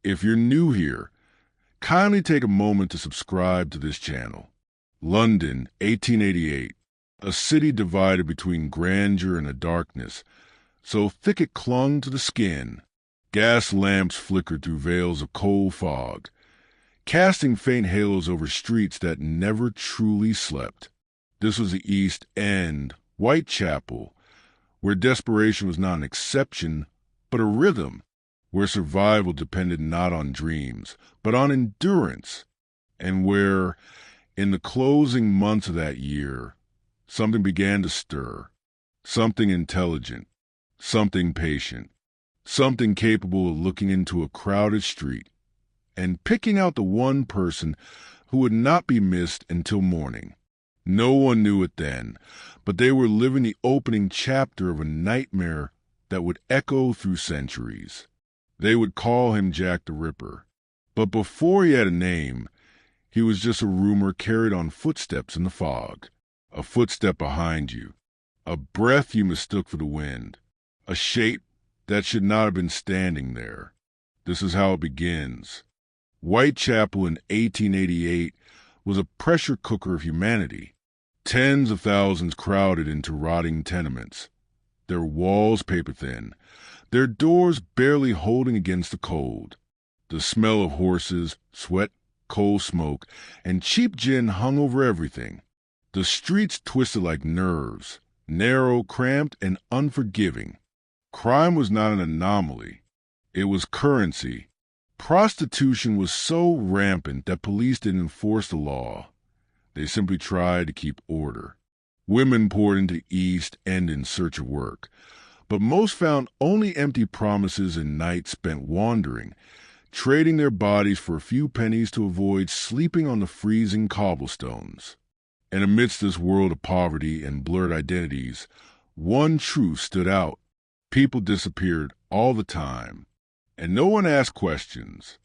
If you're new here, kindly take a moment to subscribe to this channel. London, 1888, a city divided between grandeur and a darkness so thick it clung to the skin. Gas lamps flickered through veils of coal fog, casting faint halos over streets that never truly slept. This was the East End, Whitechapel, where desperation was not an exception, but a rhythm, where survival depended not on dreams, but on endurance, and where, in the closing months of that year, something began to stir, something intelligent, something patient, something capable of looking into a crowded street and picking out the one person who would not be missed until morning. No one knew it then, but they were living the opening chapter of a nightmare that would echo through centuries. They would call him Jack the Ripper, but before he had a name, he was just a rumor carried on footsteps in the fog, a footstep behind you, a breath you mistook for the wind, a shape that should not have been standing there. This is how it begins. Whitechapel in 1888 was a pressure cooker of humanity. Tens of thousands crowded into rotting tenements, their walls paper-thin, their doors barely holding against the cold. The smell of horses, sweat, coal smoke, and cheap gin hung over everything. The streets twisted like nerves, narrow, cramped, and unforgiving. Crime was not an anomaly. It was currency. Prostitution was so rampant that police didn't enforce the law. They simply tried to keep order. Women poured into the East End in search of work, but most found only empty promises and nights spent wandering, trading their bodies for a few pennies to avoid sleeping on the freezing cobblestones. And amidst this world of poverty and blurred identities, one truth stood out. People disappeared all the time, and no one asked questions.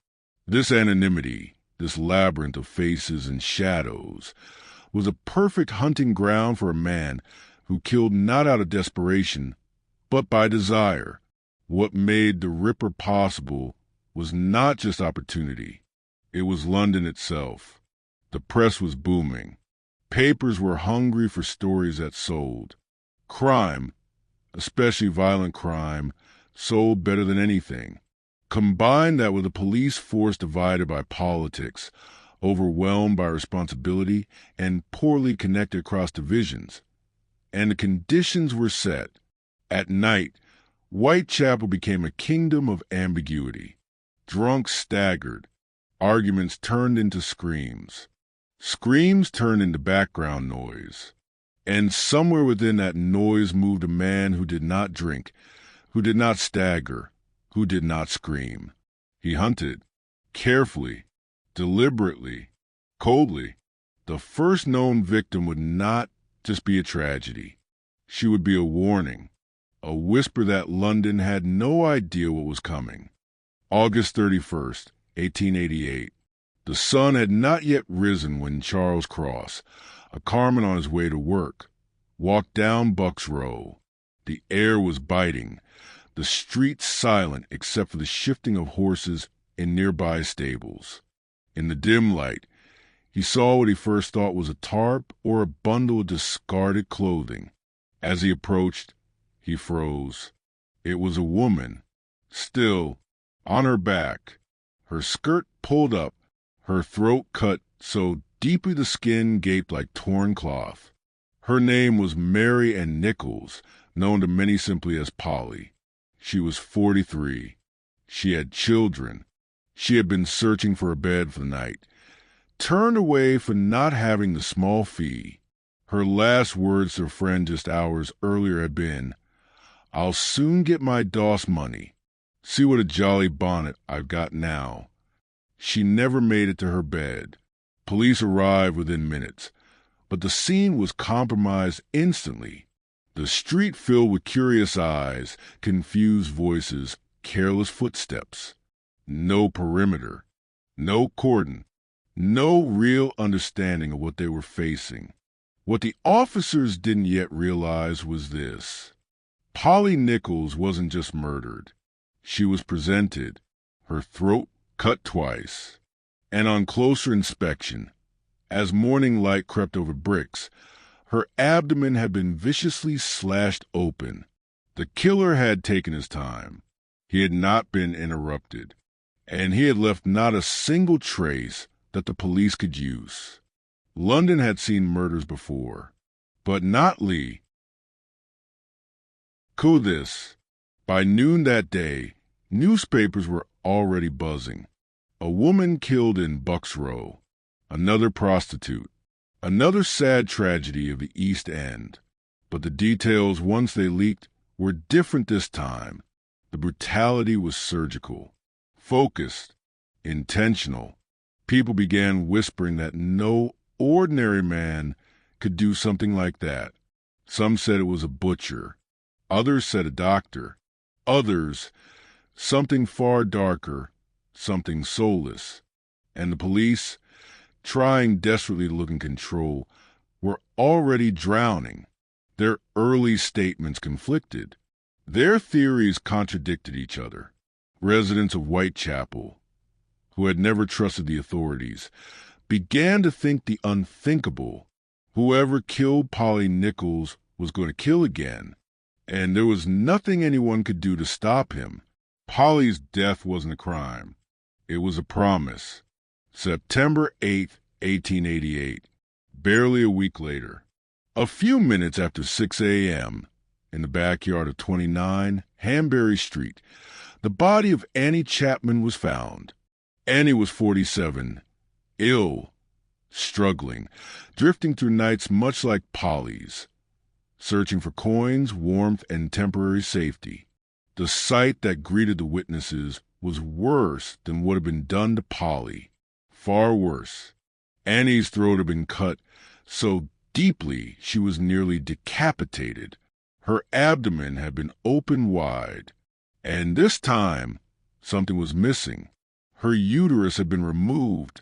This anonymity, this labyrinth of faces and shadows, was a perfect hunting ground for a man who killed not out of desperation, but by desire. What made the Ripper possible was not just opportunity. It was London itself. The press was booming. Papers were hungry for stories that sold. Crime, especially violent crime, sold better than anything. Combine that with a police force divided by politics, overwhelmed by responsibility, and poorly connected across divisions, and the conditions were set. At night, Whitechapel became a kingdom of ambiguity. Drunks staggered. Arguments turned into screams. Screams turned into background noise. And somewhere within that noise moved a man who did not drink, who did not stagger, who did not scream. He hunted, carefully, deliberately, coldly. The first known victim would not just be a tragedy. She would be a warning, a whisper that London had no idea what was coming. August 31st, 1888. The sun had not yet risen when Charles Cross, a carman on his way to work, walked down Buck's Row. The air was biting, the streets silent except for the shifting of horses in nearby stables. In the dim light, he saw what he first thought was a tarp or a bundle of discarded clothing. As he approached, he froze. It was a woman, still, on her back, her skirt pulled up, her throat cut so deeply the skin gaped like torn cloth. Her name was Mary Ann Nichols, known to many simply as Polly. She was 43. She had children. She had been searching for a bed for the night, turned away for not having the small fee. Her last words to a friend just hours earlier had been, "I'll soon get my DOS money. See what a jolly bonnet I've got now." She never made it to her bed. Police arrived within minutes, but the scene was compromised instantly. The street filled with curious eyes, confused voices, careless footsteps. No perimeter, no cordon, no real understanding of what they were facing. What the officers didn't yet realize was this. Polly Nichols wasn't just murdered. She was presented, her throat cut twice, and on closer inspection, as morning light crept over bricks, her abdomen had been viciously slashed open. The killer had taken his time. He had not been interrupted, and he had left not a single trace that the police could use. London had seen murders before, but not Lee. This. By noon that day, newspapers were already buzzing. A woman killed in Bucks Row, another prostitute, another sad tragedy of the East End. But the details, once they leaked, were different this time. The brutality was surgical, focused, intentional. People began whispering that no ordinary man could do something like that. Some said it was a butcher. Others said a doctor. Others, something far darker, something soulless. And the police, trying desperately to look in control, were already drowning. Their early statements conflicted. Their theories contradicted each other. Residents of Whitechapel, who had never trusted the authorities, began to think the unthinkable. Whoever killed Polly Nichols was going to kill again, and there was nothing anyone could do to stop him. Polly's death wasn't a crime. It was a promise. September 8th, 1888, barely a week later. A few minutes after 6 a.m., in the backyard of 29 Hanbury Street, the body of Annie Chapman was found. Annie was 47, ill, struggling, drifting through nights much like Polly's, searching for coins, warmth, and temporary safety. The sight that greeted the witnesses was worse than what had been done to Polly. Far worse. Annie's throat had been cut so deeply she was nearly decapitated. Her abdomen had been opened wide, and this time something was missing. Her uterus had been removed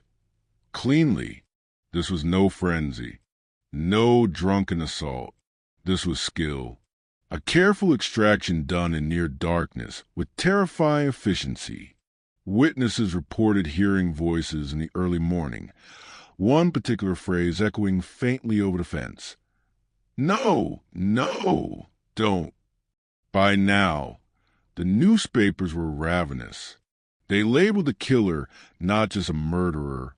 cleanly. This was no frenzy, no drunken assault. This was skill. A careful extraction done in near darkness with terrifying efficiency. Witnesses reported hearing voices in the early morning, one particular phrase echoing faintly over the fence. "No, no, don't." By now, the newspapers were ravenous. They labeled the killer not just a murderer,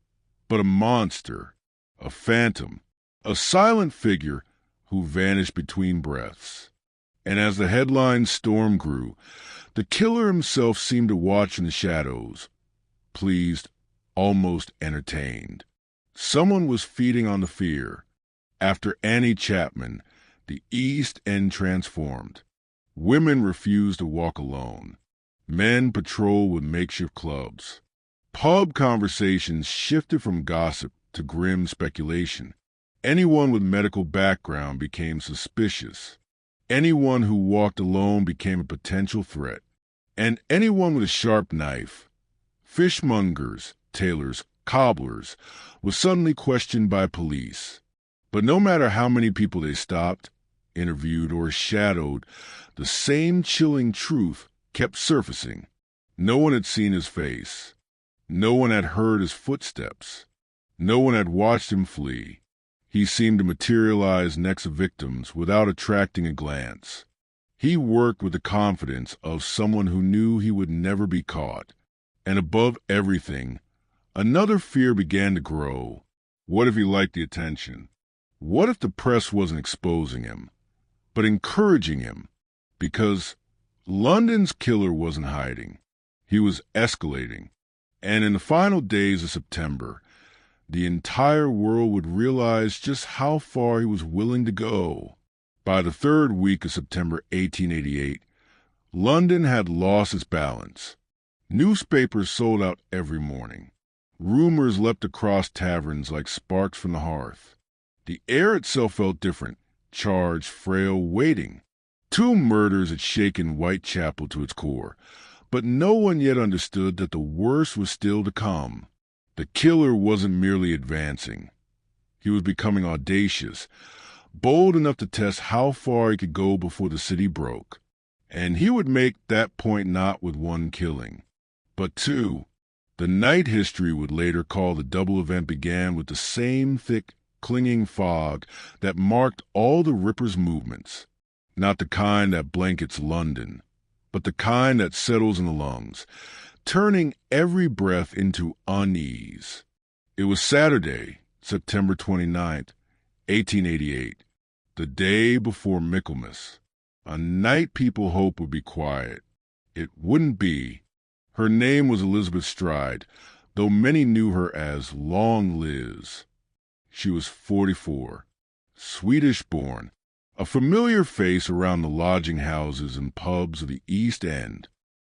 but a monster, a phantom, a silent figure who vanished between breaths. And as the headline storm grew, the killer himself seemed to watch in the shadows, pleased, almost entertained. Someone was feeding on the fear. After Annie Chapman, the East End transformed. Women refused to walk alone. Men patrolled with makeshift clubs. Pub conversations shifted from gossip to grim speculation. Anyone with medical background became suspicious. Anyone who walked alone became a potential threat. And anyone with a sharp knife, fishmongers, tailors, cobblers, was suddenly questioned by police. But no matter how many people they stopped, interviewed, or shadowed, the same chilling truth kept surfacing. No one had seen his face. No one had heard his footsteps. No one had watched him flee. He seemed to materialize next to victims without attracting a glance. He worked with the confidence of someone who knew he would never be caught. And above everything, another fear began to grow. What if he liked the attention? What if the press wasn't exposing him, but encouraging him? Because London's killer wasn't hiding. He was escalating. And in the final days of September, the entire world would realize just how far he was willing to go. By the third week of September 1888, London had lost its balance. Newspapers sold out every morning. Rumors leapt across taverns like sparks from the hearth. The air itself felt different, charged, frail, waiting. 2 murders had shaken Whitechapel to its core, but no one yet understood that the worst was still to come. The killer wasn't merely advancing. He was becoming audacious, bold enough to test how far he could go before the city broke. And he would make that point not with 1 killing, but 2. The night history would later call the double event began with the same thick, clinging fog that marked all the Ripper's movements. Not the kind that blankets London, but the kind that settles in the lungs, turning every breath into unease. It was Saturday, September 29th, 1888, the day before Michaelmas, a night people hoped would be quiet. It wouldn't be. Her name was Elizabeth Stride, though many knew her as Long Liz. She was 44, Swedish-born, a familiar face around the lodging houses and pubs of the East End.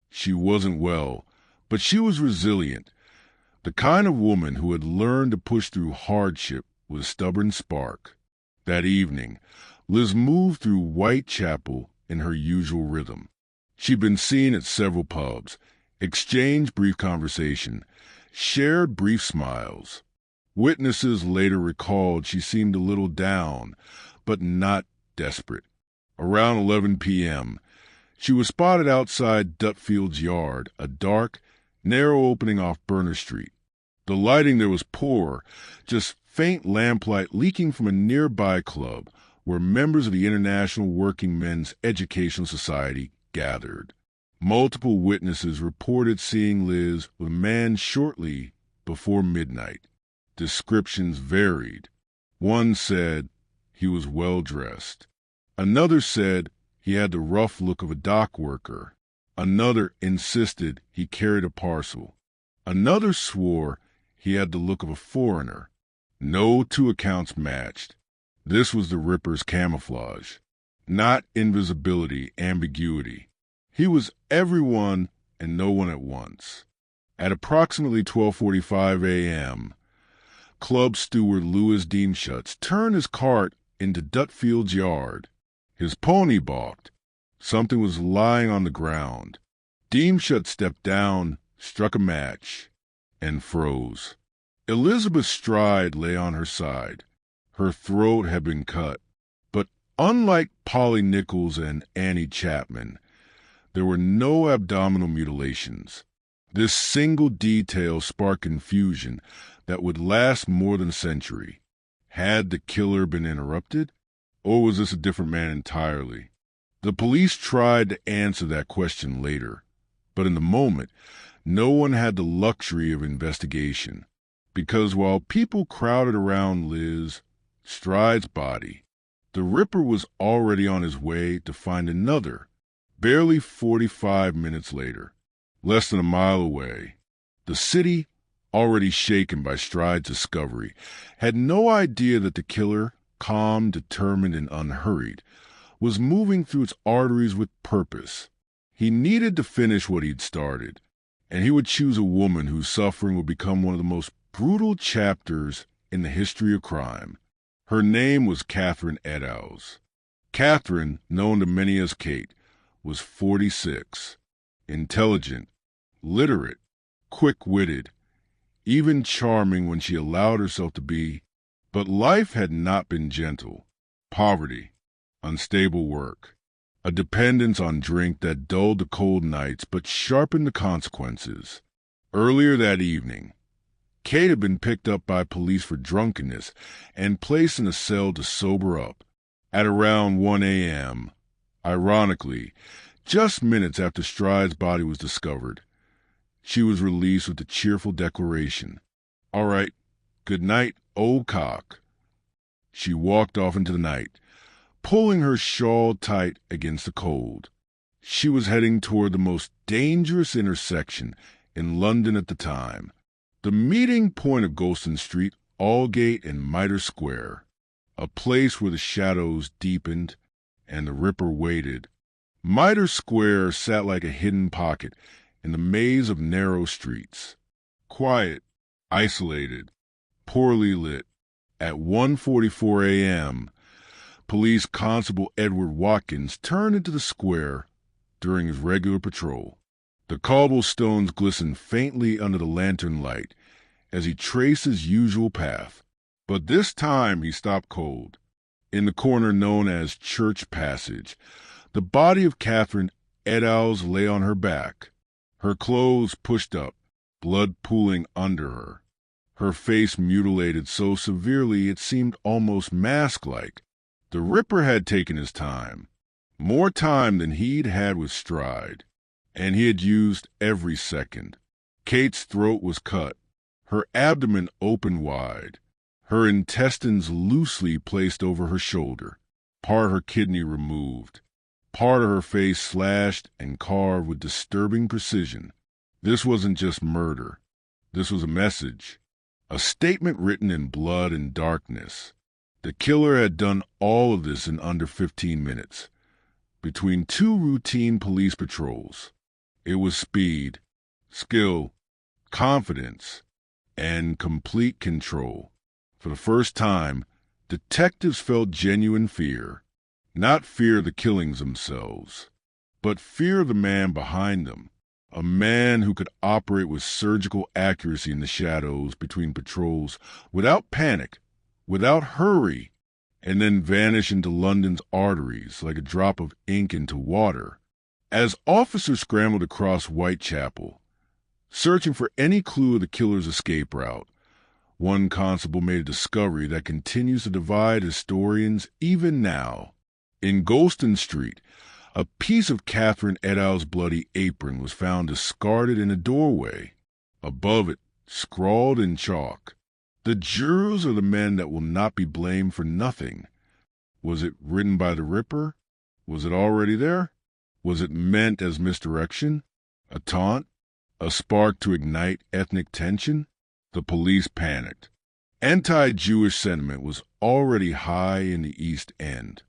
She wasn't well, but she was resilient, the kind of woman who had learned to push through hardship with a stubborn spark. That evening, Liz moved through Whitechapel in her usual rhythm. She'd been seen at several pubs, exchanged brief conversation, shared brief smiles. Witnesses later recalled she seemed a little down, but not desperate. Around 11 p.m., she was spotted outside Dutfield's yard, a dark, narrow opening off Burner Street. The lighting there was poor, just faint lamplight leaking from a nearby club where members of the International Working Men's Educational Society gathered. Multiple witnesses reported seeing Liz with a man shortly before midnight. Descriptions varied. One said he was well-dressed. Another said he had the rough look of a dock worker. Another insisted he carried a parcel. Another swore he had the look of a foreigner. No two accounts matched. This was the Ripper's camouflage, not invisibility, ambiguity. He was everyone and no one at once. At approximately 12:45 a.m., club steward Louis Deemschutz turned his cart into Dutfield's yard. His pony balked. Something was lying on the ground. Deemschutz stepped down, struck a match, and froze. Elizabeth Stride lay on her side. Her throat had been cut, but unlike Polly Nichols and Annie Chapman, there were no abdominal mutilations. This single detail sparked confusion that would last more than a century. Had the killer been interrupted, or was this a different man entirely? The police tried to answer that question later, but in the moment, no one had the luxury of investigation, because while people crowded around Liz Stride's body, the Ripper was already on his way to find another, barely 45 minutes later, less than a mile away. The city, already shaken by Stride's discovery, had no idea that the killer, calm, determined, and unhurried, was moving through its arteries with purpose. He needed to finish what he'd started, and he would choose a woman whose suffering would become one of the most brutal chapters in the history of crime. Her name was Catherine Eddowes. Catherine, known to many as Kate, was 46, intelligent, literate, quick-witted, even charming when she allowed herself to be. But life had not been gentle. Poverty, unstable work, a dependence on drink that dulled the cold nights but sharpened the consequences. Earlier that evening, Kate had been picked up by police for drunkenness and placed in a cell to sober up. At around 1 a.m., ironically, just minutes after Stride's body was discovered, she was released with the cheerful declaration, "All right, good night, old cock." She walked off into the night, pulling her shawl tight against the cold. She was heading toward the most dangerous intersection in London at the time, the meeting point of Golston Street, Aldgate, and Mitre Square, a place where the shadows deepened and the Ripper waited. Mitre Square sat like a hidden pocket in the maze of narrow streets. Quiet, isolated, poorly lit. At 1:44 a.m., Police Constable Edward Watkins turned into the square during his regular patrol. The cobblestones glistened faintly under the lantern light as he traced his usual path. But this time he stopped cold. In the corner known as Church Passage, the body of Catherine Eddowes lay on her back, her clothes pushed up, blood pooling under her, her face mutilated so severely it seemed almost mask-like. The Ripper had taken his time, more time than he'd had with Stride, and he had used every second. Kate's throat was cut, her abdomen open wide, her intestines loosely placed over her shoulder, part her kidney removed, part of her face slashed and carved with disturbing precision. This wasn't just murder. This was a message, a statement written in blood and darkness. The killer had done all of this in under 15 minutes, between 2 routine police patrols. It was speed, skill, confidence, and complete control. For the first time, detectives felt genuine fear. Not fear of the killings themselves, but fear of the man behind them. A man who could operate with surgical accuracy in the shadows between patrols without panic, without hurry, and then vanish into London's arteries like a drop of ink into water. As officers scrambled across Whitechapel, searching for any clue of the killer's escape route, one constable made a discovery that continues to divide historians even now. In Golston Street, a piece of Catherine Eddowes' bloody apron was found discarded in a doorway. Above it, scrawled in chalk, "The jurors are the men that will not be blamed for nothing." Was it written by the Ripper? Was it already there? Was it meant as misdirection? A taunt? A spark to ignite ethnic tension? The police panicked. Anti-Jewish sentiment was already high in the East End.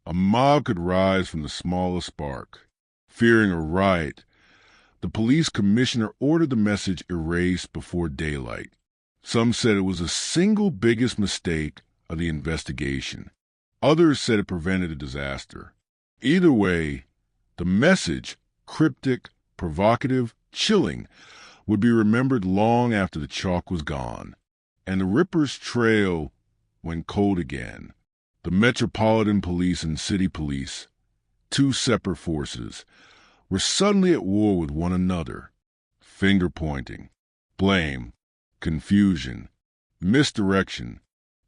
A mob could rise from the smallest spark. Fearing a riot, the police commissioner ordered the message erased before daylight. Some said it was the single biggest mistake of the investigation. Others said it prevented a disaster. Either way, the message, cryptic, provocative, chilling, would be remembered long after the chalk was gone, and the Ripper's trail went cold again. The Metropolitan Police and City Police, 2 separate forces, were suddenly at war with one another. Finger-pointing, blame, confusion, misdirection.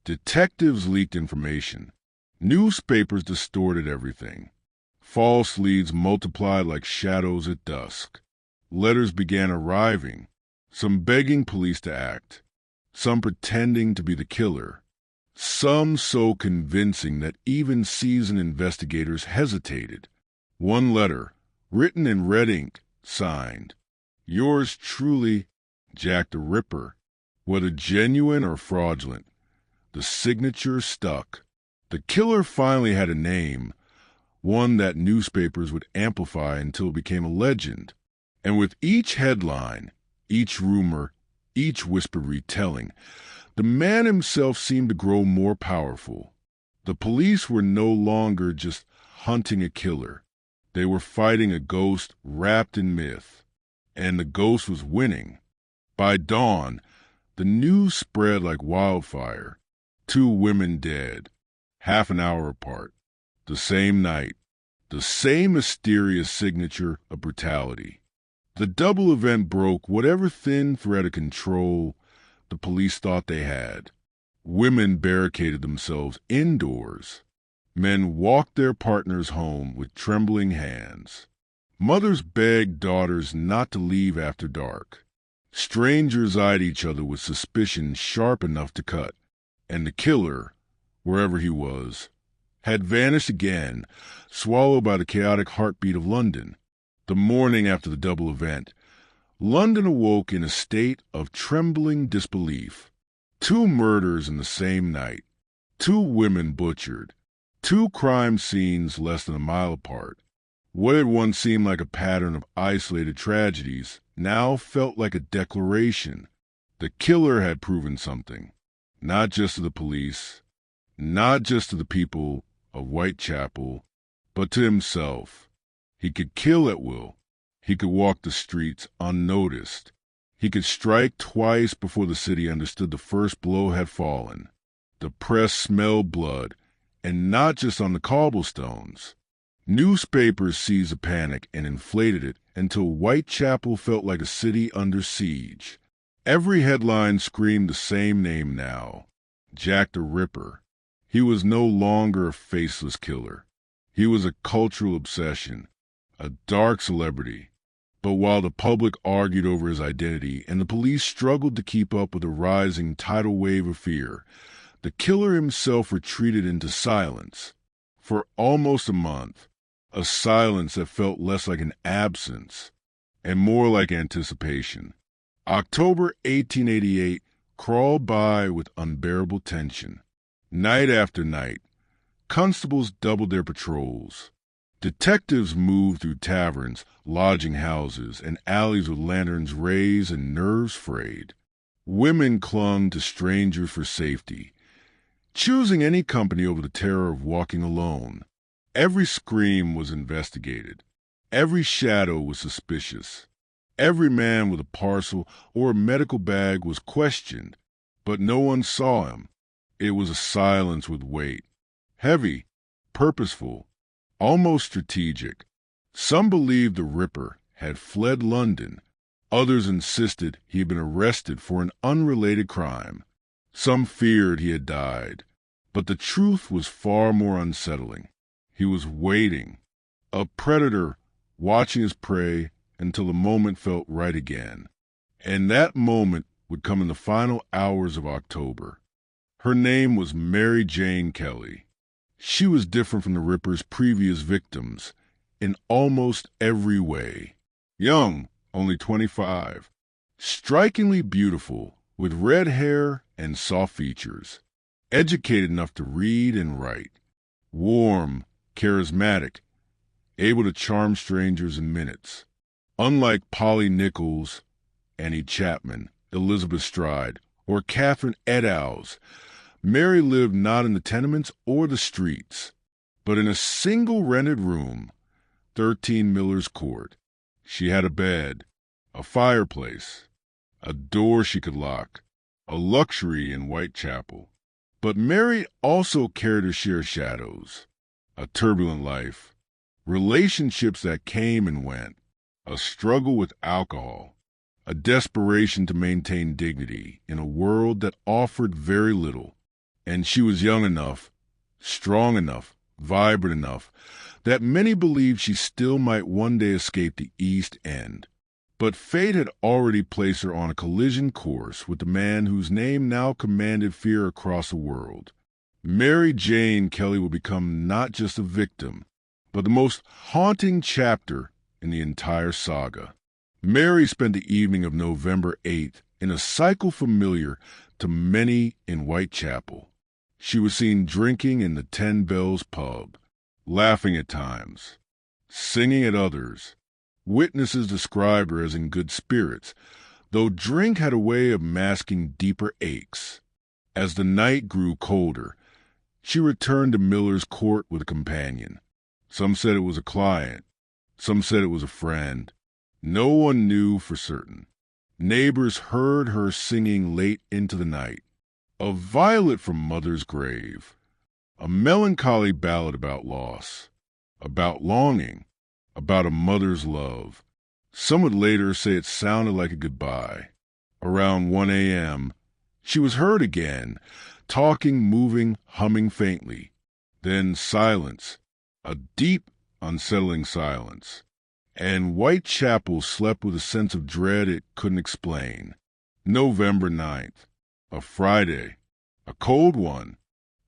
Detectives leaked information. Newspapers distorted everything. False leads multiplied like shadows at dusk. Letters began arriving, some begging police to act, some pretending to be the killer, some so convincing that even seasoned investigators hesitated. One letter, written in red ink, signed, "Yours truly, Jack the Ripper." Whether genuine or fraudulent, the signature stuck. The killer finally had a name, one that newspapers would amplify until it became a legend. And with each headline, each rumor, each whispered retelling, the man himself seemed to grow more powerful. The police were no longer just hunting a killer. They were fighting a ghost wrapped in myth. And the ghost was winning. By dawn, the news spread like wildfire. 2 women dead, half an hour apart. The same night, the same mysterious signature of brutality. The double event broke whatever thin thread of control the police thought they had. Women barricaded themselves indoors. Men walked their partners home with trembling hands. Mothers begged daughters not to leave after dark. Strangers eyed each other with suspicion sharp enough to cut. And the killer, wherever he was, had vanished again, swallowed by the chaotic heartbeat of London. The morning after the double event, London awoke in a state of trembling disbelief. 2 murders in the same night, 2 women butchered, 2 crime scenes less than a mile apart. What had once seemed like a pattern of isolated tragedies now felt like a declaration. The killer had proven something, not just to the police, not just to the people of Whitechapel, but to himself. He could kill at will. He could walk the streets unnoticed. He could strike twice before the city understood the first blow had fallen. The press smelled blood, and not just on the cobblestones. Newspapers seized the panic and inflated it until Whitechapel felt like a city under siege. Every headline screamed the same name now: Jack the Ripper. He was no longer a faceless killer. He was a cultural obsession, a dark celebrity. But while the public argued over his identity and the police struggled to keep up with a rising tidal wave of fear, the killer himself retreated into silence. For almost a month, a silence that felt less like an absence and more like anticipation. October 1888 crawled by with unbearable tension. Night after night, constables doubled their patrols. Detectives moved through taverns, lodging houses, and alleys with lanterns raised and nerves frayed. Women clung to strangers for safety, choosing any company over the terror of walking alone. Every scream was investigated. Every shadow was suspicious. Every man with a parcel or a medical bag was questioned, but no one saw him. It was a silence with weight, heavy, purposeful, almost strategic. Some believed the Ripper had fled London. Others insisted he had been arrested for an unrelated crime. Some feared he had died. But the truth was far more unsettling. He was waiting, a predator watching his prey until the moment felt right again. And that moment would come in the final hours of October. Her name was Mary Jane Kelly. She was different from the Ripper's previous victims in almost every way. Young, only 25, strikingly beautiful, with red hair and soft features, educated enough to read and write, warm, charismatic, able to charm strangers in minutes. Unlike Polly Nichols, Annie Chapman, Elizabeth Stride, or Catherine Eddowes, Mary lived not in the tenements or the streets, but in a single rented room, 13 Miller's Court. She had a bed, a fireplace, a door she could lock, a luxury in Whitechapel. But Mary also carried her share of shadows, a turbulent life, relationships that came and went, a struggle with alcohol, a desperation to maintain dignity in a world that offered very little. And she was young enough, strong enough, vibrant enough, that many believed she still might one day escape the East End. But fate had already placed her on a collision course with the man whose name now commanded fear across the world. Mary Jane Kelly would become not just a victim, but the most haunting chapter in the entire saga. Mary spent the evening of November 8th in a cycle familiar to many in Whitechapel. She was seen drinking in the 10 Bells pub, laughing at times, singing at others. Witnesses described her as in good spirits, though drink had a way of masking deeper aches. As the night grew colder, she returned to Miller's Court with a companion. Some said it was a client. Some said it was a friend. No one knew for certain. Neighbors heard her singing late into the night. A violet from Mother's grave. A melancholy ballad about loss, about longing, about a mother's love. Some would later say it sounded like a goodbye. Around 1 a.m., she was heard again, talking, moving, humming faintly. Then silence, a deep, unsettling silence. And Whitechapel slept with a sense of dread it couldn't explain. November 9th, a Friday, a cold one.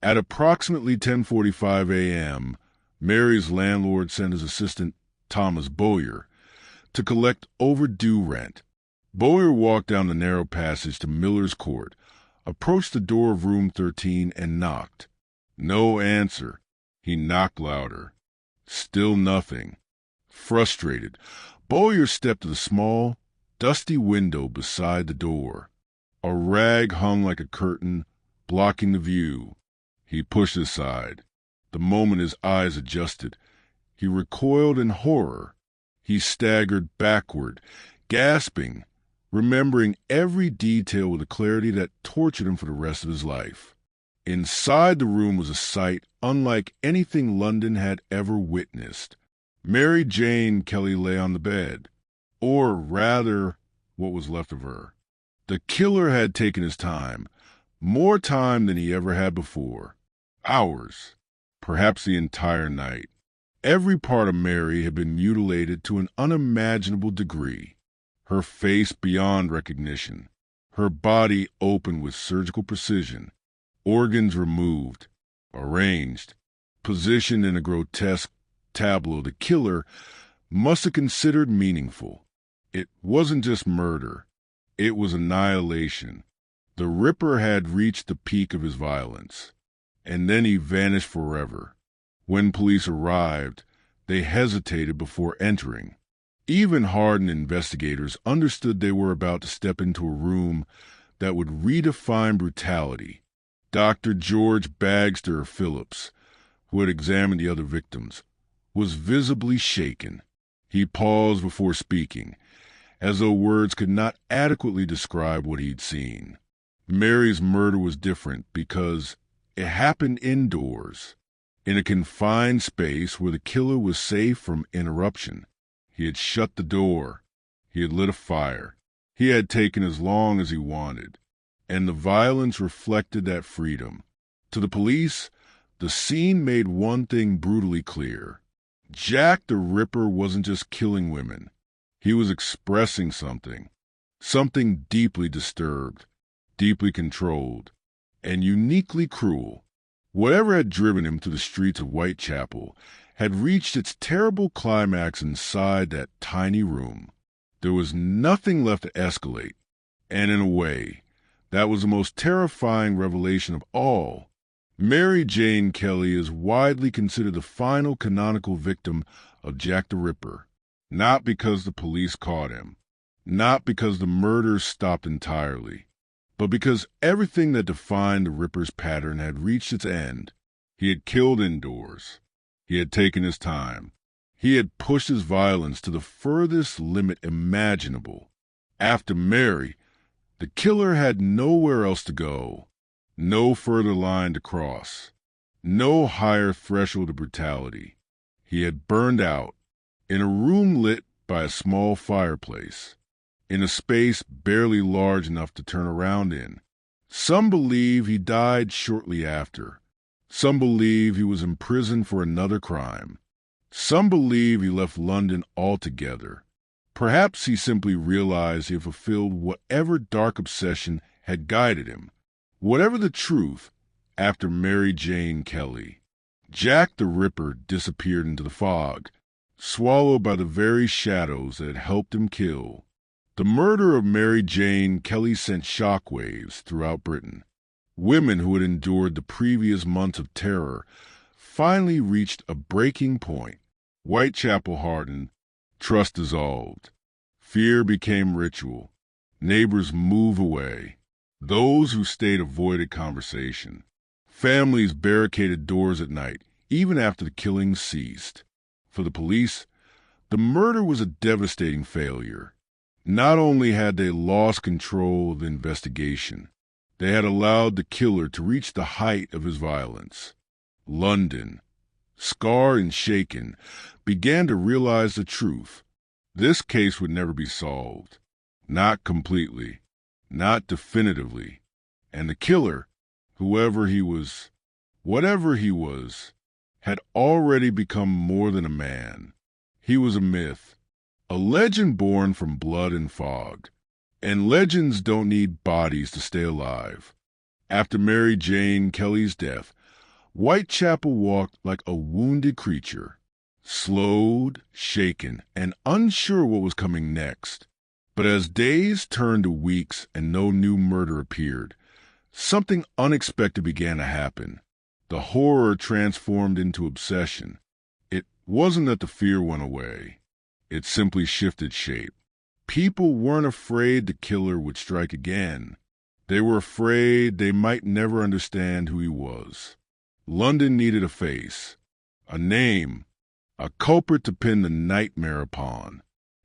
At approximately 10:45 a.m., Mary's landlord sent his assistant, Thomas Bowyer, to collect overdue rent. Bowyer walked down the narrow passage to Miller's Court, approached the door of room 13, and knocked. No answer. He knocked louder. Still nothing. Frustrated, Bowyer stepped to the small, dusty window beside the door. A rag hung like a curtain, blocking the view. He pushed it aside. The moment his eyes adjusted, he recoiled in horror. He staggered backward, gasping, remembering every detail with a clarity that tortured him for the rest of his life. Inside the room was a sight unlike anything London had ever witnessed. Mary Jane Kelly lay on the bed, or rather, what was left of her. The killer had taken his time, more time than he ever had before. Hours, perhaps the entire night. Every part of Mary had been mutilated to an unimaginable degree. Her face beyond recognition, her body open with surgical precision, organs removed, arranged, positioned in a grotesque tableau the killer must have considered meaningful. It wasn't just murder, it was annihilation. The Ripper had reached the peak of his violence, and then he vanished forever. When police arrived, they hesitated before entering. Even hardened investigators understood they were about to step into a room that would redefine brutality. Dr. George Bagster Phillips, who had examined the other victims, was visibly shaken. He paused before speaking, as though words could not adequately describe what he'd seen. Mary's murder was different because it happened indoors, in a confined space where the killer was safe from interruption. He had shut the door. He had lit a fire. He had taken as long as he wanted, and the violence reflected that freedom. To the police, the scene made one thing brutally clear. Jack the Ripper wasn't just killing women. He was expressing something deeply disturbed, deeply controlled, and uniquely cruel. Whatever had driven him to the streets of Whitechapel had reached its terrible climax inside that tiny room. There was nothing left to escalate, and in a way, that was the most terrifying revelation of all. Mary Jane Kelly is widely considered the final canonical victim of Jack the Ripper, not because the police caught him, not because the murders stopped entirely, but because everything that defined the Ripper's pattern had reached its end. He had killed indoors. He had taken his time. He had pushed his violence to the furthest limit imaginable. After Mary, the killer had nowhere else to go, no further line to cross, no higher threshold of brutality. He had burned out, in a room lit by a small fireplace, in a space barely large enough to turn around in. Some believe he died shortly after. Some believe he was imprisoned for another crime. Some believe he left London altogether. Perhaps he simply realized he had fulfilled whatever dark obsession had guided him. Whatever the truth, after Mary Jane Kelly, Jack the Ripper disappeared into the fog, swallowed by the very shadows that had helped him kill. The murder of Mary Jane Kelly sent shockwaves throughout Britain. Women who had endured the previous months of terror finally reached a breaking point. Whitechapel hardened, trust dissolved. Fear became ritual. Neighbors moved away. Those who stayed avoided conversation. Families barricaded doors at night, even after the killings ceased. For the police, the murder was a devastating failure. Not only had they lost control of the investigation, they had allowed the killer to reach the height of his violence. London, scarred and shaken, began to realize the truth. This case would never be solved. Not completely. Not definitively. And the killer, whoever he was, whatever he was, had already become more than a man. He was a myth, a legend born from blood and fog. And legends don't need bodies to stay alive. After Mary Jane Kelly's death, Whitechapel walked like a wounded creature, slowed, shaken, and unsure what was coming next. But as days turned to weeks and no new murder appeared, something unexpected began to happen. The horror transformed into obsession. It wasn't that the fear went away. It simply shifted shape. People weren't afraid the killer would strike again. They were afraid they might never understand who he was. London needed a face, a name, a culprit to pin the nightmare upon.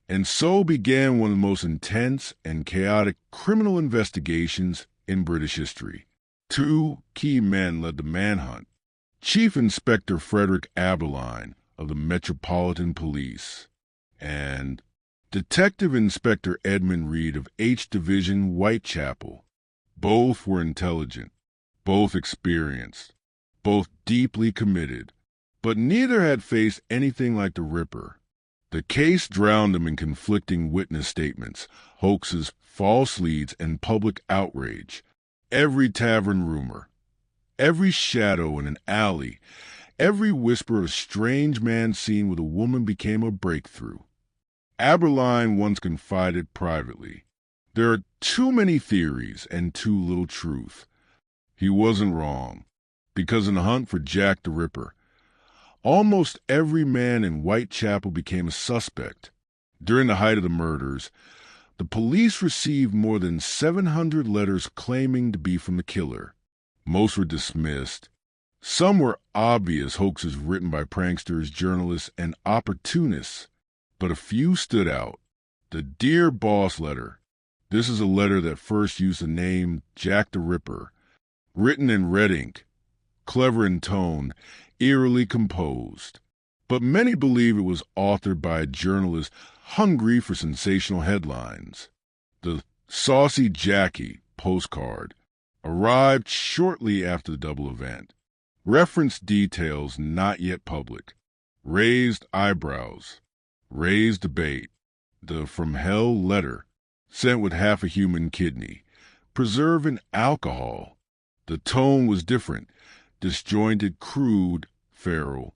And so began one of the most intense and chaotic criminal investigations in British history. Two key men led the manhunt. Chief Inspector Frederick Aberline of the Metropolitan Police and Detective Inspector Edmund Reed of H Division, Whitechapel. Both were intelligent, both experienced, both deeply committed, but neither had faced anything like the Ripper. The case drowned them in conflicting witness statements, hoaxes, false leads, and public outrage. Every tavern rumor, every shadow in an alley, every whisper of a strange man seen with a woman became a breakthrough. Aberline once confided privately, "There are too many theories and too little truth." He wasn't wrong, because in the hunt for Jack the Ripper, almost every man in Whitechapel became a suspect. During the height of the murders, the police received more than 700 letters claiming to be from the killer. Most were dismissed. Some were obvious hoaxes written by pranksters, journalists, and opportunists, but a few stood out. The Dear Boss letter. This is a letter that first used the name Jack the Ripper, written in red ink, clever in tone, eerily composed. But many believe it was authored by a journalist hungry for sensational headlines. The Saucy Jackie postcard arrived shortly after the double event. Referenced details not yet public. Raised eyebrows. Raised debate. The From Hell letter, sent with half a human kidney, preserved in alcohol. The tone was different, disjointed, crude, feral.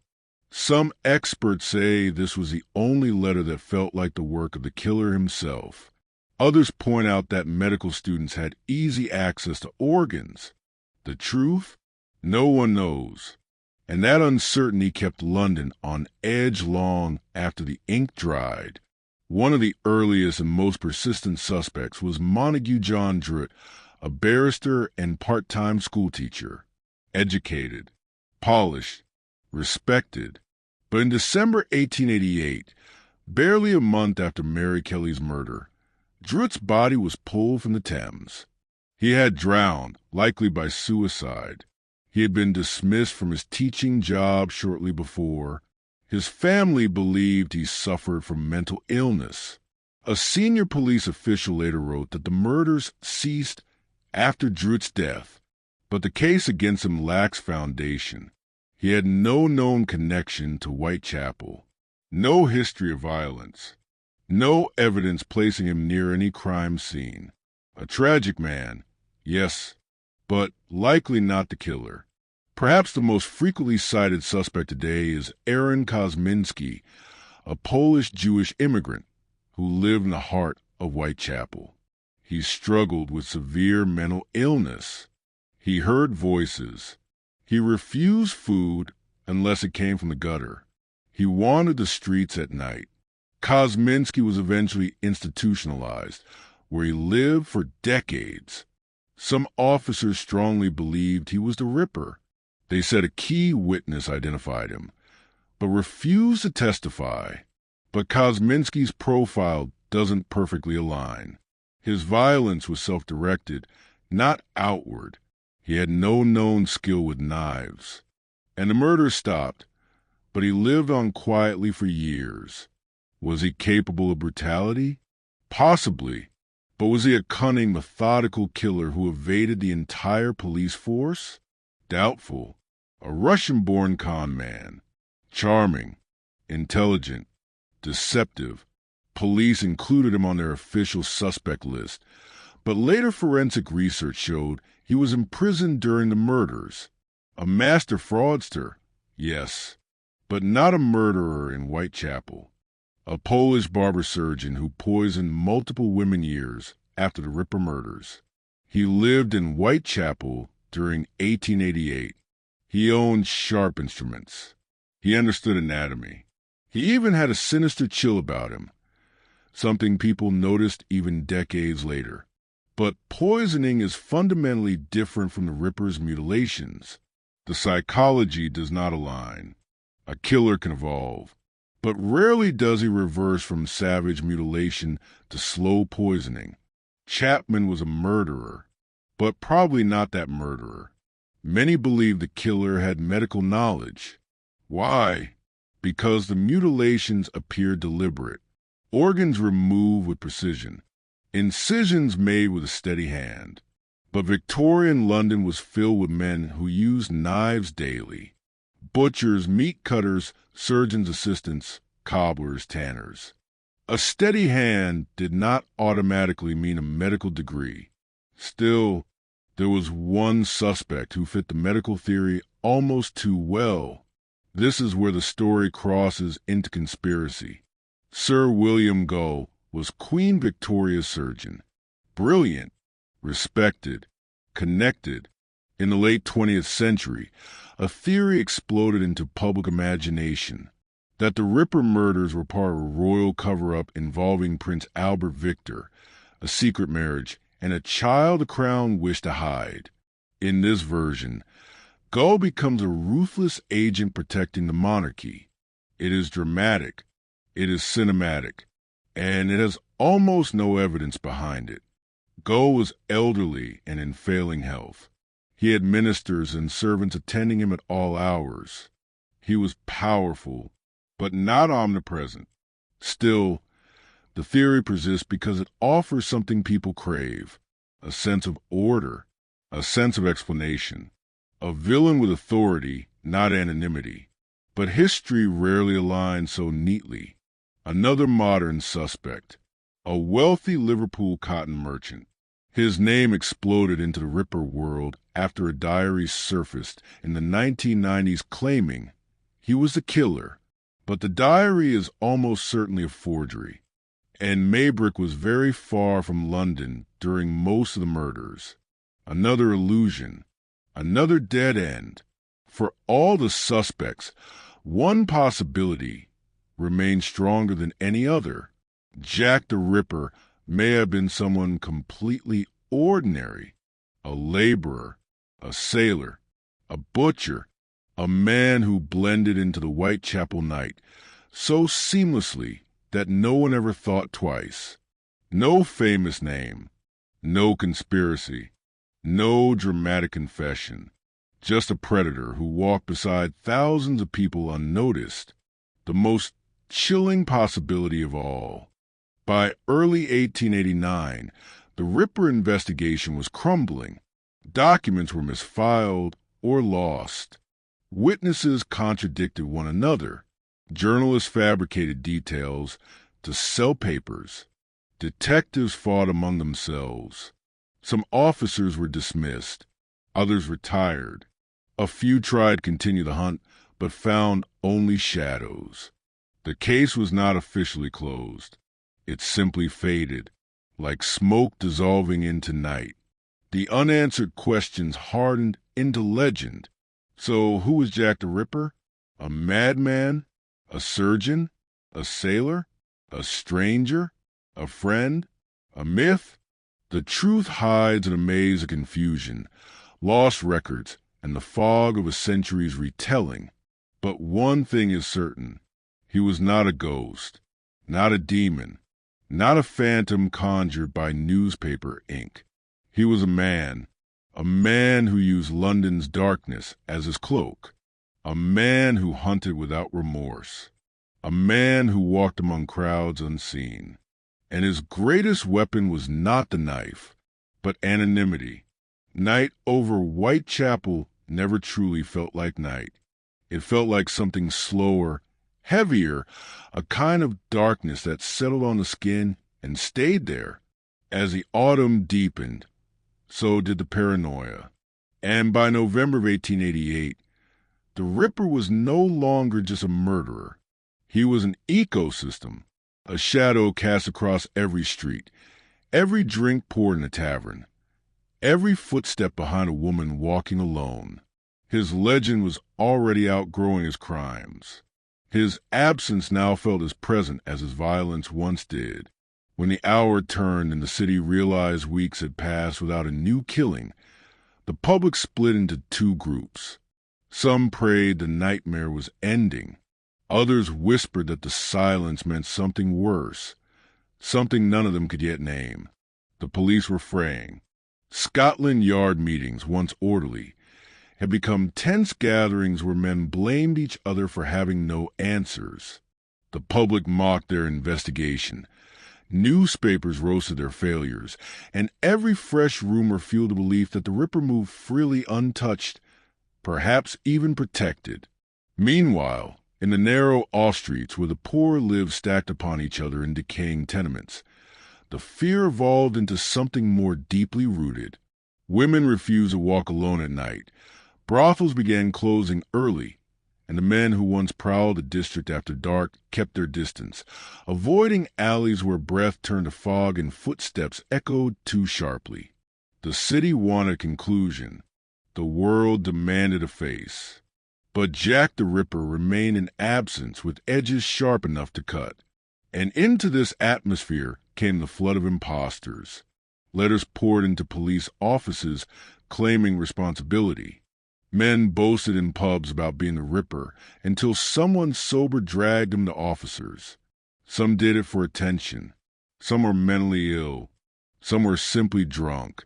Some experts say this was the only letter that felt like the work of the killer himself. Others point out that medical students had easy access to organs. The truth? No one knows. And that uncertainty kept London on edge long after the ink dried. One of the earliest and most persistent suspects was Montague John Druitt, a barrister and part-time schoolteacher. Educated, polished, respected. But in December 1888, barely a month after Mary Kelly's murder, Druitt's body was pulled from the Thames. He had drowned, likely by suicide. He had been dismissed from his teaching job shortly before. His family believed he suffered from mental illness. A senior police official later wrote that the murders ceased after Druitt's death, but the case against him lacks foundation. He had no known connection to Whitechapel, no history of violence, no evidence placing him near any crime scene. A tragic man, yes, but likely not the killer. Perhaps the most frequently cited suspect today is Aaron Kosminski, a Polish-Jewish immigrant who lived in the heart of Whitechapel. He struggled with severe mental illness. He heard voices. He refused food unless it came from the gutter. He wandered the streets at night. Kosminski was eventually institutionalized, where he lived for decades. Some officers strongly believed he was the Ripper. They said a key witness identified him, but refused to testify. But Kosminski's profile doesn't perfectly align. His violence was self-directed, not outward. He had no known skill with knives. And the murder stopped, but he lived on quietly for years. Was he capable of brutality? Possibly. But was he a cunning, methodical killer who evaded the entire police force? Doubtful. A Russian-born con man. Charming, intelligent, deceptive. Police included him on their official suspect list, but later forensic research showed he was imprisoned during the murders. A master fraudster, yes, but not a murderer in Whitechapel. A Polish barber surgeon who poisoned multiple women years after the Ripper murders. He lived in Whitechapel during 1888. He owned sharp instruments. He understood anatomy. He even had a sinister chill about him, something people noticed even decades later. But poisoning is fundamentally different from the Ripper's mutilations. The psychology does not align. A killer can evolve, but rarely does he reverse from savage mutilation to slow poisoning. Chapman was a murderer, but probably not that murderer. Many believe the killer had medical knowledge. Why? Because the mutilations appear deliberate, organs removed with precision, incisions made with a steady hand. But Victorian London was filled with men who used knives daily. Butchers, meat cutters, surgeons' assistants, cobblers, tanners. A steady hand did not automatically mean a medical degree. Still, there was one suspect who fit the medical theory almost too well. This is where the story crosses into conspiracy. Sir William Gull was Queen Victoria's surgeon. Brilliant, respected, connected. In the late 20th century, a theory exploded into public imagination that the Ripper murders were part of a royal cover-up involving Prince Albert Victor, a secret marriage, and a child the crown wished to hide. In this version, Gull becomes a ruthless agent protecting the monarchy. It is dramatic, it is cinematic, and it has almost no evidence behind it. Gull was elderly and in failing health. He had ministers and servants attending him at all hours. He was powerful, but not omnipresent. Still, the theory persists because it offers something people crave: a sense of order, a sense of explanation. A villain with authority, not anonymity. But history rarely aligns so neatly. Another modern suspect, a wealthy Liverpool cotton merchant. His name exploded into the Ripper world after a diary surfaced in the 1990s claiming he was the killer. But the diary is almost certainly a forgery, and Maybrick was very far from London during most of the murders. Another illusion, another dead end. For all the suspects, one possibility remains stronger than any other. Jack the Ripper may have been someone completely ordinary, a laborer, a sailor, a butcher, a man who blended into the Whitechapel night so seamlessly that no one ever thought twice. No famous name, no conspiracy, no dramatic confession, just a predator who walked beside thousands of people unnoticed. The most chilling possibility of all. By early 1889, the Ripper investigation was crumbling. Documents were misfiled or lost. Witnesses contradicted one another. Journalists fabricated details to sell papers. Detectives fought among themselves. Some officers were dismissed. Others retired. A few tried to continue the hunt, but found only shadows. The case was not officially closed. It simply faded, like smoke dissolving into night. The unanswered questions hardened into legend. So who was Jack the Ripper? A madman? A surgeon? A sailor? A stranger? A friend? A myth? The truth hides in a maze of confusion, lost records, and the fog of a century's retelling. But one thing is certain. He was not a ghost, not a demon, not a phantom conjured by newspaper ink. He was a man who used London's darkness as his cloak, a man who hunted without remorse, a man who walked among crowds unseen. And his greatest weapon was not the knife, but anonymity. Night over Whitechapel never truly felt like night. It felt like something slower, heavier, a kind of darkness that settled on the skin and stayed there. As the autumn deepened, so did the paranoia. And by November of 1888, the Ripper was no longer just a murderer. He was an ecosystem, a shadow cast across every street, every drink poured in a tavern, every footstep behind a woman walking alone. His legend was already outgrowing his crimes. His absence now felt as present as his violence once did. When the hour turned and the city realized weeks had passed without a new killing, the public split into two groups. Some prayed the nightmare was ending. Others whispered that the silence meant something worse, something none of them could yet name. The police were fraying. Scotland Yard meetings, once orderly, had become tense gatherings where men blamed each other for having no answers. The public mocked their investigation. Newspapers roasted their failures, and every fresh rumor fueled the belief that the Ripper moved freely untouched, perhaps even protected. Meanwhile, in the narrow off-streets where the poor lived stacked upon each other in decaying tenements, the fear evolved into something more deeply rooted. Women refused to walk alone at night. Brothels began closing early, and the men who once prowled the district after dark kept their distance, avoiding alleys where breath turned to fog and footsteps echoed too sharply. The city wanted a conclusion. The world demanded a face. But Jack the Ripper remained in absence with edges sharp enough to cut. And into this atmosphere came the flood of imposters. Letters poured into police offices claiming responsibility. Men boasted in pubs about being the Ripper until someone sober dragged them to officers. Some did it for attention. Some were mentally ill. Some were simply drunk.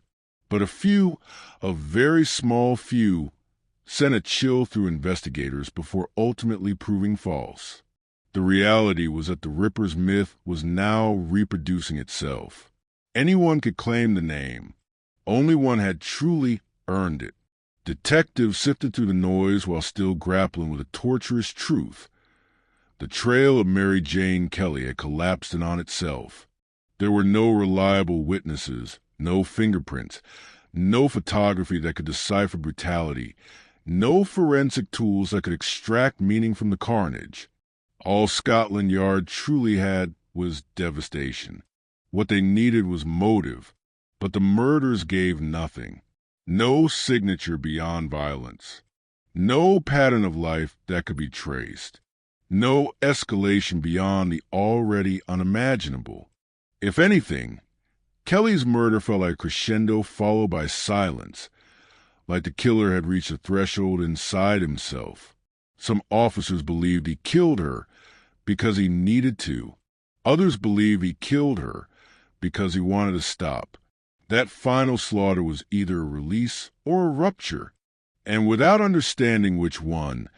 But a very small few, sent a chill through investigators before ultimately proving false. The reality was that the Ripper's myth was now reproducing itself. Anyone could claim the name. Only one had truly earned it. Detectives sifted through the noise while still grappling with a torturous truth. The trail of Mary Jane Kelly had collapsed in on itself. There were no reliable witnesses, no fingerprints, no photography that could decipher brutality, no forensic tools that could extract meaning from the carnage. All Scotland Yard truly had was devastation. What they needed was motive, but the murders gave nothing. No signature beyond violence. No pattern of life that could be traced. No escalation beyond the already unimaginable. If anything, Kelly's murder felt like a crescendo followed by silence, like the killer had reached a threshold inside himself. Some officers believed he killed her because he needed to. Others believed he killed her because he wanted to stop. That final slaughter was either a release or a rupture, and without understanding which one,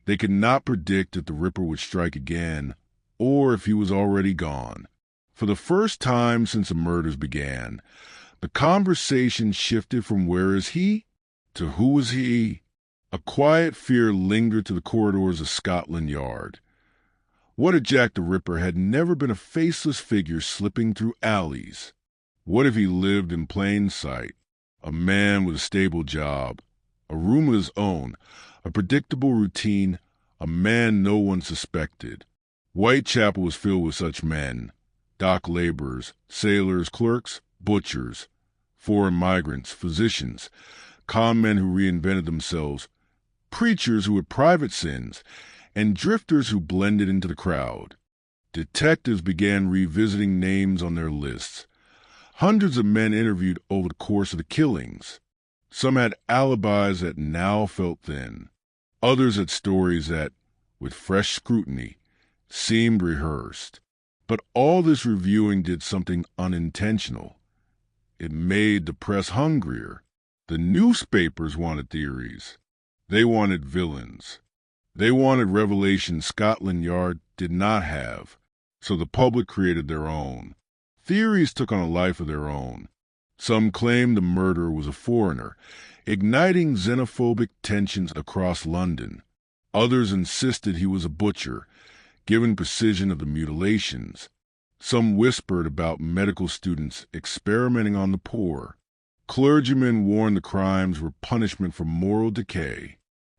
they could not predict if the Ripper would strike again or if he was already gone. For the first time since the murders began, the conversation shifted from where is he to who is he. A quiet fear lingered through the corridors of Scotland Yard. What if Jack the Ripper had never been a faceless figure slipping through alleys? What if he lived in plain sight, a man with a stable job, a room of his own, a predictable routine, a man no one suspected? Whitechapel was filled with such men: dock laborers, sailors, clerks, butchers, foreign migrants, physicians, con men who reinvented themselves, preachers who had private sins, and drifters who blended into the crowd. Detectives began revisiting names on their lists. Hundreds of men interviewed over the course of the killings. Some had alibis that now felt thin. Others had stories that, with fresh scrutiny, seemed rehearsed. But all this reviewing did something unintentional. It made the press hungrier. The newspapers wanted theories. They wanted villains. They wanted revelations Scotland Yard did not have, so the public created their own. Theories took on a life of their own. Some claimed the murderer was a foreigner, igniting xenophobic tensions across London. Others insisted he was a butcher, giving precision of the mutilations. Some whispered about medical students experimenting on the poor. Clergymen warned the crimes were punishment for moral decay.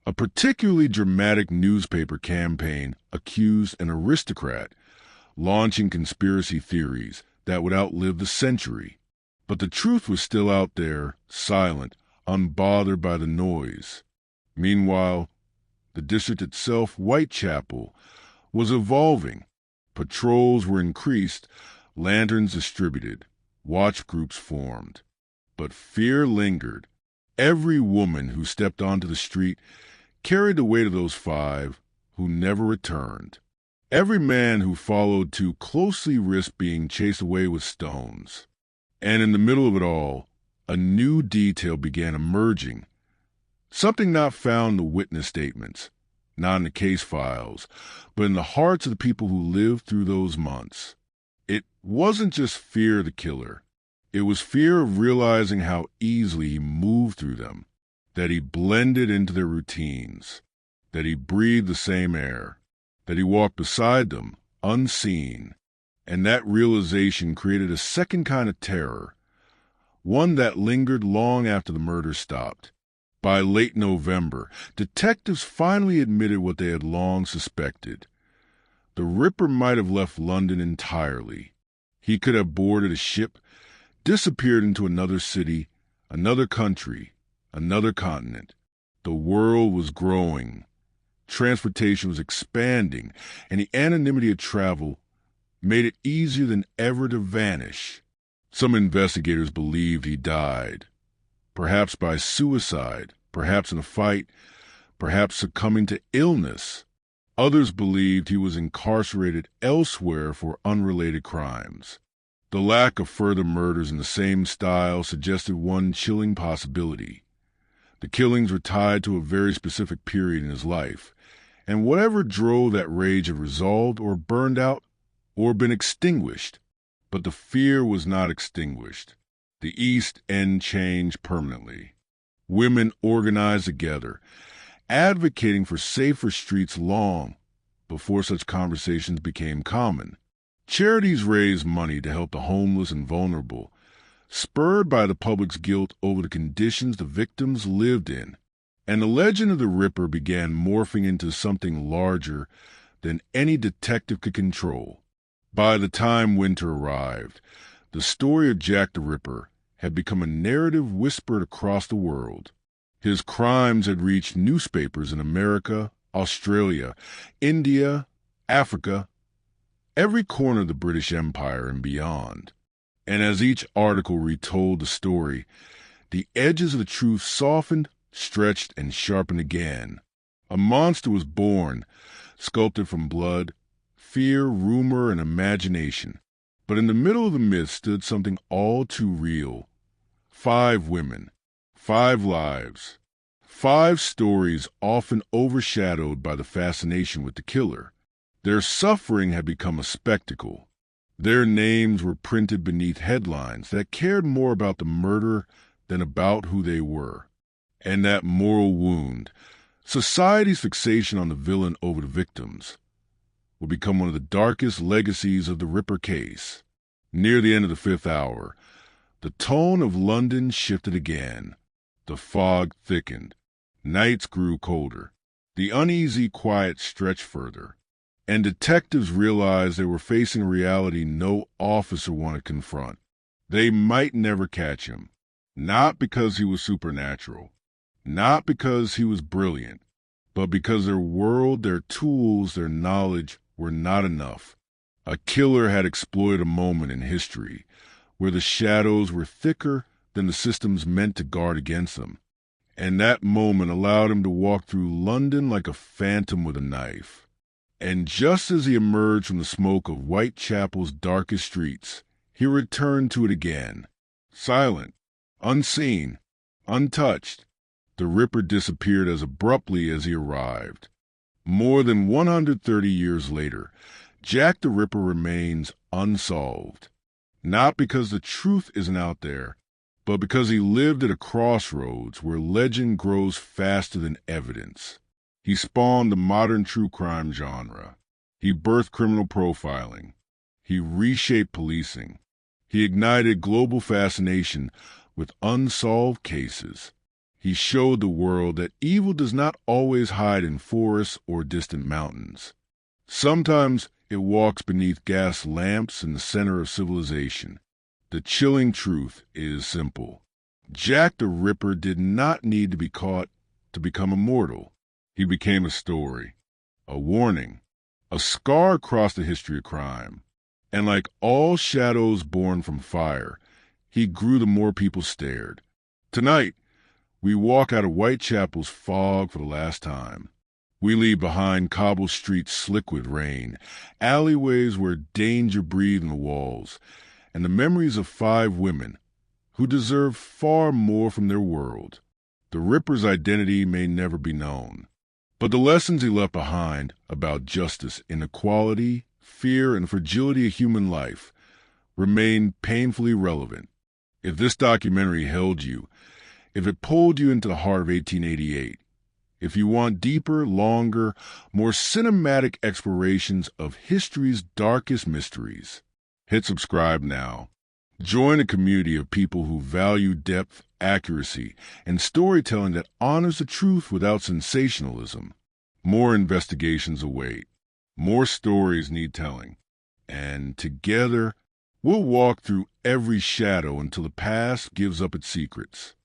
A particularly dramatic newspaper campaign accused an aristocrat, launching conspiracy theories that would outlive the century. But the truth was still out there, silent, unbothered by the noise. Meanwhile, the district itself, Whitechapel, was evolving. Patrols were increased, lanterns distributed, watch groups formed. But fear lingered. Every woman who stepped onto the street carried the weight of those 5 who never returned. Every man who followed too closely risked being chased away with stones. And in the middle of it all, a new detail began emerging. Something not found in the witness statements, not in the case files, but in the hearts of the people who lived through those months. It wasn't just fear of the killer. It was fear of realizing how easily he moved through them, that he blended into their routines, that he breathed the same air, that he walked beside them, unseen. And that realization created a second kind of terror, one that lingered long after the murder stopped. By late November, detectives finally admitted what they had long suspected. The Ripper might have left London entirely. He could have boarded a ship, disappeared into another city, another country, another continent. The world was growing. Transportation was expanding, and the anonymity of travel made it easier than ever to vanish. Some investigators believed he died, perhaps by suicide, perhaps in a fight, perhaps succumbing to illness. Others believed he was incarcerated elsewhere for unrelated crimes. The lack of further murders in the same style suggested one chilling possibility. The killings were tied to a very specific period in his life, and whatever drove that rage had resolved or burned out or been extinguished. But the fear was not extinguished. The East End changed permanently. Women organized together, advocating for safer streets long before such conversations became common. Charities raised money to help the homeless and vulnerable, spurred by the public's guilt over the conditions the victims lived in. And the legend of the Ripper began morphing into something larger than any detective could control. By the time winter arrived, the story of Jack the Ripper had become a narrative whispered across the world. His crimes had reached newspapers in America, Australia, India, Africa, every corner of the British Empire and beyond. And as each article retold the story, the edges of the truth softened, stretched, and sharpened again. A monster was born, sculpted from blood, fear, rumor, and imagination. But in the middle of the myth stood something all too real. 5 women, 5 lives, 5 stories often overshadowed by the fascination with the killer. Their suffering had become a spectacle. Their names were printed beneath headlines that cared more about the murder than about who they were. And that moral wound, society's fixation on the villain over the victims, will become one of the darkest legacies of the Ripper case. Near the end of the 5th hour, the tone of London shifted again. The fog thickened. Nights grew colder. The uneasy quiet stretched further. And detectives realized they were facing a reality no officer wanted to confront. They might never catch him. Not because he was supernatural. Not because he was brilliant. But because their world, their tools, their knowledge were not enough. A killer had exploited a moment in history where the shadows were thicker than the systems meant to guard against them. And that moment allowed him to walk through London like a phantom with a knife. And just as he emerged from the smoke of Whitechapel's darkest streets, he returned to it again. Silent, unseen, untouched, the Ripper disappeared as abruptly as he arrived. More than 130 years later, Jack the Ripper remains unsolved. Not because the truth isn't out there, but because he lived at a crossroads where legend grows faster than evidence. He spawned the modern true crime genre. He birthed criminal profiling. He reshaped policing. He ignited global fascination with unsolved cases. He showed the world that evil does not always hide in forests or distant mountains. Sometimes it walks beneath gas lamps in the center of civilization. The chilling truth is simple. Jack the Ripper did not need to be caught to become immortal. He became a story, a warning, a scar across the history of crime. And like all shadows born from fire, he grew the more people stared. Tonight, we walk out of Whitechapel's fog for the last time. We leave behind cobbled streets slick with rain, alleyways where danger breathed in the walls, and the memories of 5 women who deserve far more from their world. The Ripper's identity may never be known, But the lessons he left behind about justice, inequality, fear, and fragility of human life remain painfully relevant. If this documentary held you, if it pulled you into the heart of 1888, if you want deeper, longer, more cinematic explorations of history's darkest mysteries, hit subscribe now. Join a community of people who value depth, accuracy, and storytelling that honors the truth without sensationalism. More investigations await. More stories need telling. And together, we'll walk through every shadow until the past gives up its secrets.